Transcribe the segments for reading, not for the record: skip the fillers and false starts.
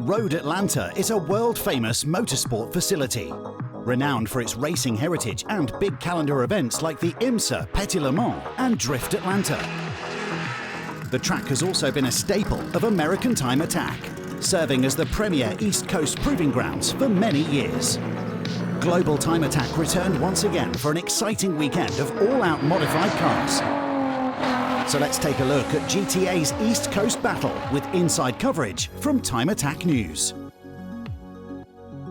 Road Atlanta is a world-famous motorsport facility, renowned for its racing heritage and big calendar events like the IMSA Petit Le Mans and Drift Atlanta. The track has also been a staple of American Time Attack, serving as the premier East Coast proving grounds for many years. Global Time Attack returned once again for an exciting weekend of all-out modified cars. So let's take a look at GTA's East Coast battle with inside coverage from Time Attack News.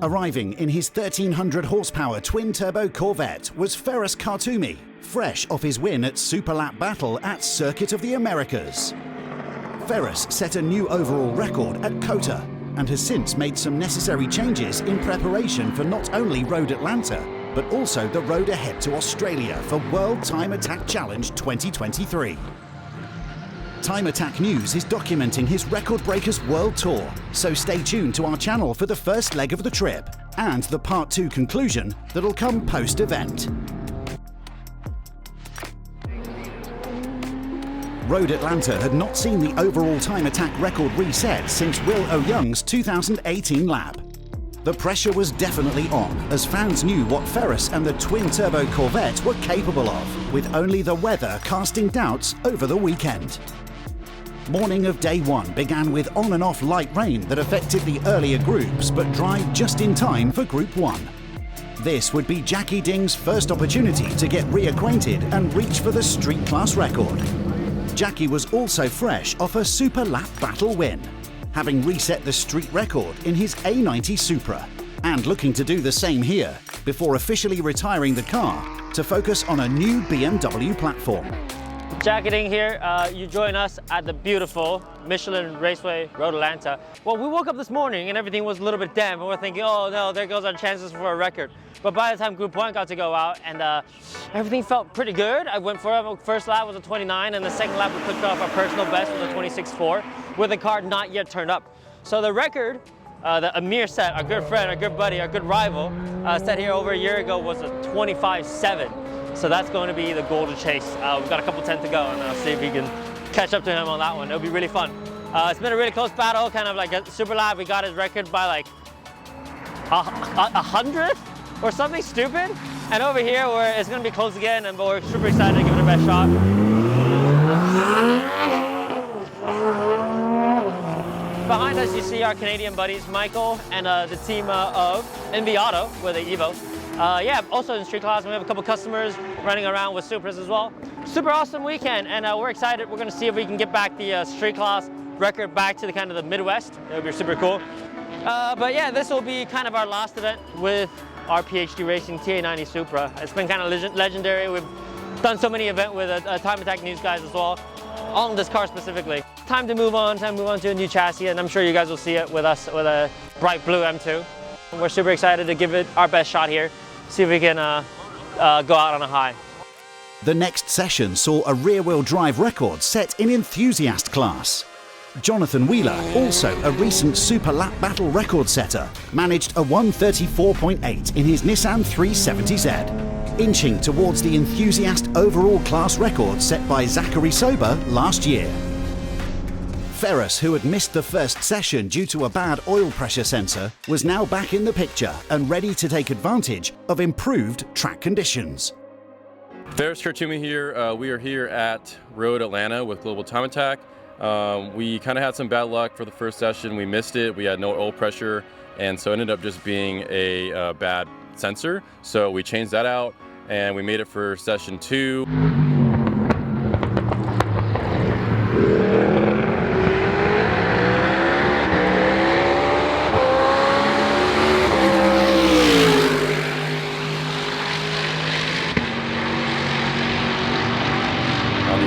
Arriving in his 1300 horsepower twin-turbo Corvette was Ferris Khartoumi, fresh off his win at Super Lap Battle at Circuit of the Americas. Ferris set a new overall record at COTA and has since made some necessary changes in preparation for not only Road Atlanta, but also the road ahead to Australia for World Time Attack Challenge 2023. Time Attack News is documenting his Record Breakers World Tour, so stay tuned to our channel for the first leg of the trip and the Part 2 conclusion that'll come post-event. Road Atlanta had not seen the overall Time Attack record reset since Will O'Young's 2018 lap. The pressure was definitely on, as fans knew what Ferris and the twin-turbo Corvette were capable of, with only the weather casting doubts over the weekend. Morning of day one began with on and off light rain that affected the earlier groups, but dried just in time for Group 1. This would be Jackie Ding's first opportunity to get reacquainted and reach for the street class record. Jackie was also fresh off a Super Lap Battle win, having reset the street record in his A90 Supra, and looking to do the same here before officially retiring the car to focus on a new BMW platform. Jackie Ding here. You join us at the beautiful Michelin Raceway Road Atlanta. Well, we woke up this morning and everything was a little bit damp, and we're thinking, oh no, there goes our chances for a record. But by the time Group 1 got to go out, and everything felt pretty good. I went for it. First lap was a 29, and the second lap we clicked off our personal best was a 26.4, with the car not yet turned up. So the record that Amir set, our good friend, our good buddy, our good rival, set here over a year ago was a 25.7. So that's going to be the goal to chase. We've got a couple 10 to go, and I'll see if we can catch up to him on that one. It'll be really fun. It's been a really close battle, kind of like a super lap. We got his record by like 100 or something stupid. And over here, it's going to be close again, and we're super excited to give it a best shot. Behind us, you see our Canadian buddies, Michael and the team of Enviado with the Evo. Yeah, also in street class, we have a couple customers running around with Supras as well. Super awesome weekend, and we're excited. We're going to see if we can get back the street class record back to the kind of the Midwest. It'll be super cool. But yeah, this will be kind of our last event with our PhD Racing TA90 Supra. It's been kind of legendary. We've done so many events with Time Attack News guys as well, on this car specifically. Time to move on to a new chassis, and I'm sure you guys will see it with us with a bright blue M2. We're super excited to give it our best shot here. See if we can go out on a high. The next session saw a rear-wheel drive record set in enthusiast class. Jonathan Wheeler, also a recent Super Lap Battle record setter, managed a 134.8 in his Nissan 370Z, inching towards the enthusiast overall class record set by Zachary Sober last year. Ferris, who had missed the first session due to a bad oil pressure sensor, was now back in the picture and ready to take advantage of improved track conditions. Ferris Khartoumi here. We are here at Road Atlanta with Global Time Attack. We kind of had some bad luck for the first session. We missed it. We had no oil pressure, and so it ended up just being a bad sensor. So we changed that out, and we made it for session 2.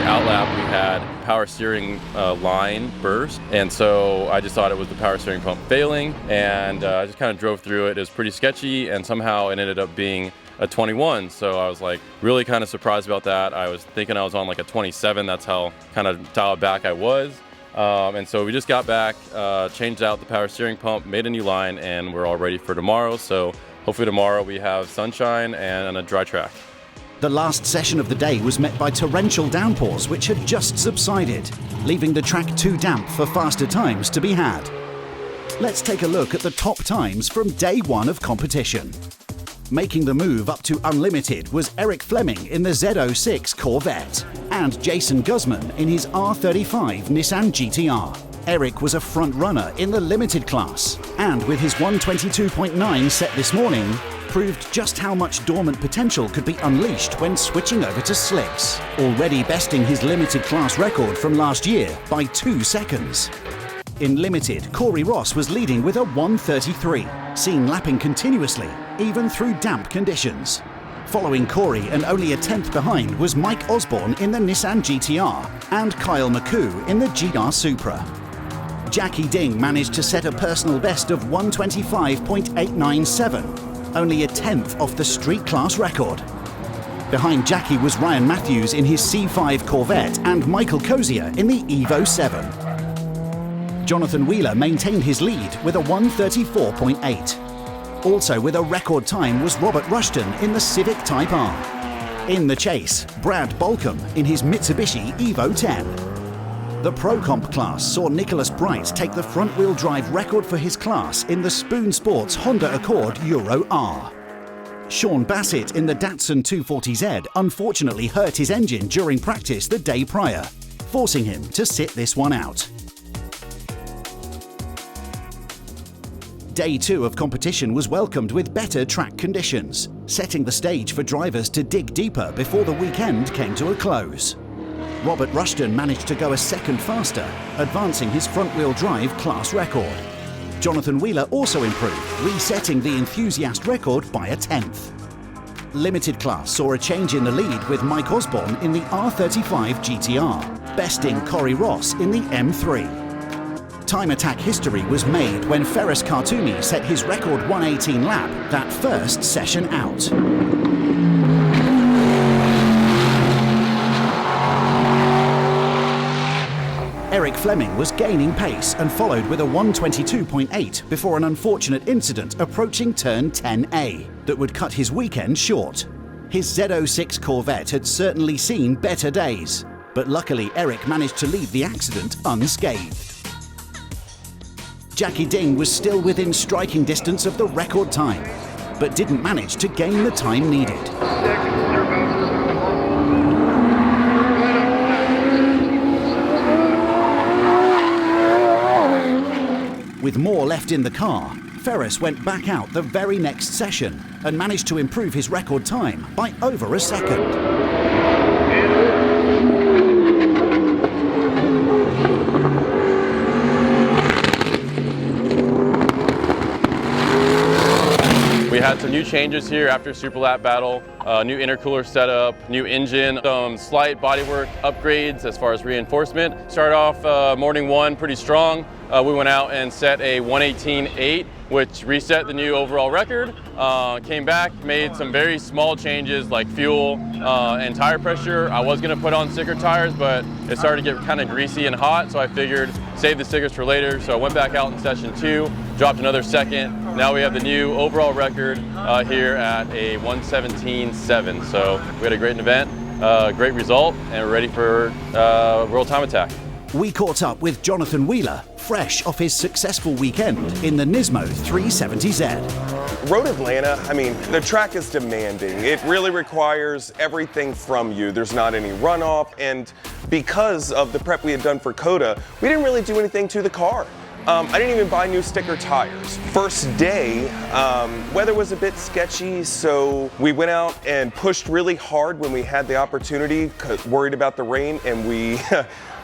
Outlap, we had power steering line burst, and so I just thought it was the power steering pump failing, and I just kind of drove through it. It was pretty sketchy, and somehow it ended up being a 21, so I was like really kind of surprised about that. I was thinking I was on like a 27. That's how kind of dialed back I was, and so we just got back, changed out the power steering pump, made a new line, and we're all ready for tomorrow. So hopefully tomorrow we have sunshine and a dry track. The last session of the day was met by torrential downpours which had just subsided, leaving the track too damp for faster times to be had. Let's take a look at the top times from day one of competition. Making the move up to unlimited was Eric Fleming in the Z06 Corvette and Jason Guzman in his R35 Nissan GTR. Eric was a front runner in the limited class and with his 122.9 set this morning, proved just how much dormant potential could be unleashed when switching over to slicks, already besting his limited class record from last year by 2 seconds. In limited, Corey Ross was leading with a 133, seen lapping continuously, even through damp conditions. Following Corey and only a 10th behind was Mike Osborne in the Nissan GTR and Kyle McCoo in the GR Supra. Jackie Ding managed to set a personal best of 125.897, only a 10th off the street class record. Behind Jackie was Ryan Matthews in his C5 Corvette and Michael Cozier in the Evo 7. Jonathan Wheeler maintained his lead with a 134.8. Also with a record time was Robert Rushton in the Civic Type R. In the chase, Brad Bolcom in his Mitsubishi Evo 10. The Pro Comp class saw Nicholas Bright take the front-wheel drive record for his class in the Spoon Sports Honda Accord Euro R. Sean Bassett in the Datsun 240Z unfortunately hurt his engine during practice the day prior, forcing him to sit this one out. Day 2 of competition was welcomed with better track conditions, setting the stage for drivers to dig deeper before the weekend came to a close. Robert Rushton managed to go a second faster, advancing his front-wheel drive class record. Jonathan Wheeler also improved, resetting the enthusiast record by a 10th. Limited class saw a change in the lead with Mike Osborne in the R35 GTR, besting Corey Ross in the M3. Time attack history was made when Ferris Khartoumi set his record 118 lap that first session out. Eric Fleming was gaining pace and followed with a 122.8 before an unfortunate incident approaching turn 10A that would cut his weekend short. His Z06 Corvette had certainly seen better days, but luckily Eric managed to leave the accident unscathed. Jackie Ding was still within striking distance of the record time, but didn't manage to gain the time needed. With more left in the car, Ferris went back out the very next session and managed to improve his record time by over a second. We had some new changes here after Super Lap Battle, new intercooler setup, new engine, some slight bodywork upgrades as far as reinforcement. Started off morning one pretty strong. We went out and set a 118.8, which reset the new overall record. Came back, made some very small changes like fuel and tire pressure. I was gonna put on sticker tires, but it started to get kind of greasy and hot, so I figured save the stickers for later. So I went back out in session 2, dropped another second. Now we have the new overall record here at a 117.7. So we had a great event, great result, and we're ready for World Time Attack. We caught up with Jonathan Wheeler, fresh off his successful weekend in the Nismo 370Z. Road Atlanta, I mean, the track is demanding. It really requires everything from you. There's not any runoff, and because of the prep we had done for COTA, we didn't really do anything to the car. I didn't even buy new sticker tires. First day, weather was a bit sketchy, so we went out and pushed really hard when we had the opportunity, worried about the rain, and we,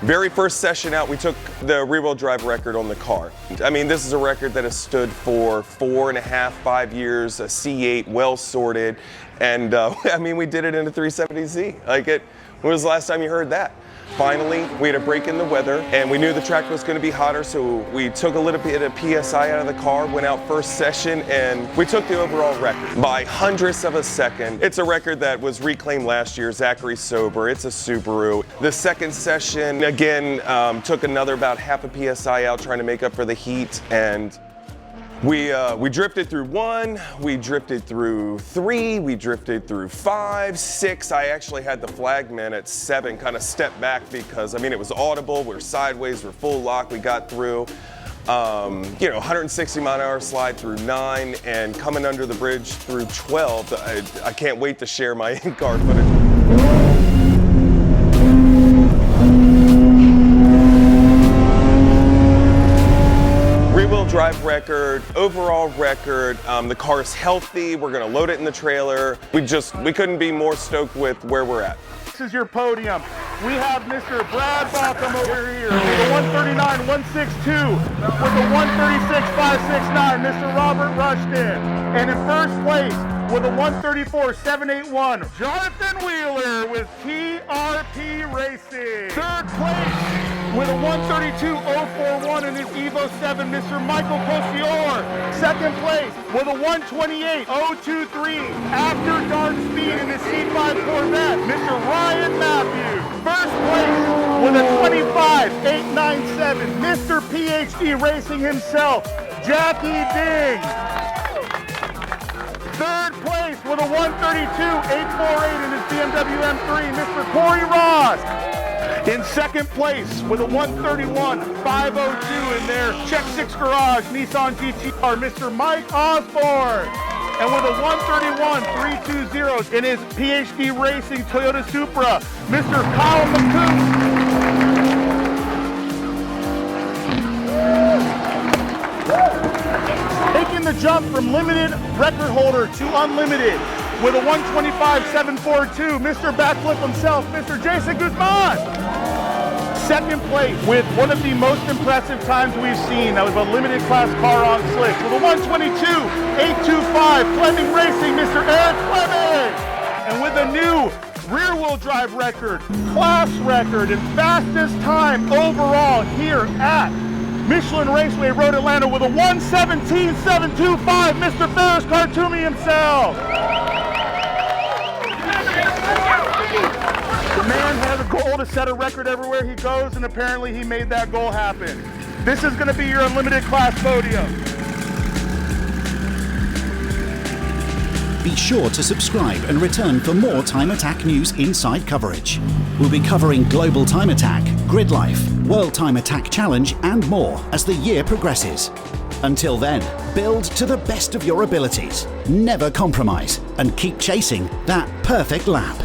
very first session out, we took the rear-wheel drive record on the car. I mean, this is a record that has stood for 4.5, 5 years, a C8, well sorted, and I mean, we did it in a 370Z. Like, when was the last time you heard that? Finally, we had a break in the weather, and we knew the track was going to be hotter, so we took a little bit of PSI out of the car, went out first session, and we took the overall record by hundredths of a second. It's a record that was reclaimed last year, Zachary Sober. It's a Subaru. The second session, again, took another about half a PSI out, trying to make up for the heat, and we drifted through 1, we drifted through 3, we drifted through 5, 6. I actually had the flagman at 7 kind of step back because, I mean, it was audible. We were sideways, we were full lock, we got through. You know, 160 mile an hour slide through 9 and coming under the bridge through 12. I can't wait to share my in-car footage. Rear-wheel drive record, overall record. The car's healthy. We're gonna load it in the trailer. We couldn't be more stoked with where we're at. This is your podium. We have Mr. Brad Baucom over here with a 139.162, with a 136.569, Mr. Robert Rushton. And in first place with a 134.781, Jonathan Wheeler with TRP Racing. Third place with a 132.041 in his Evo 7, Mr. Michael Cosior. Second place with a 128.023 after dark speed in his C5 Corvette, Mr. Ryan Matthews. First place with a 25.897, Mr. PhD Racing himself, Jackie Ding. Third place with a 132.848 in his BMW M3, Mr. Corey Ross. In second place with a 131.502 in their Check 6 Garage Nissan GTR, Mr. Mike Osborne. And with a 131.320 in his PhD Racing Toyota Supra, Mr. Kyle McCool. Taking the jump from limited record holder to unlimited with a 125.742, Mr. Backflip himself, Mr. Jason Guzman. Second place with one of the most impressive times we've seen. That was a limited class car on slicks with a 122.825, Fleming Racing, Mr. Eric Fleming. And with a new rear-wheel drive record, class record, and fastest time overall here at Michelin Raceway Road Atlanta with a 117.725, Mr. Ferris Khartoumi himself. The man has a goal to set a record everywhere he goes, and apparently he made that goal happen. This is going to be your unlimited class podium. Be sure to subscribe and return for more Time Attack News Inside coverage. We'll be covering Global Time Attack, Grid Life, World Time Attack Challenge, and more as the year progresses. Until then, build to the best of your abilities, never compromise, and keep chasing that perfect lap.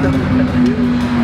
Thank you.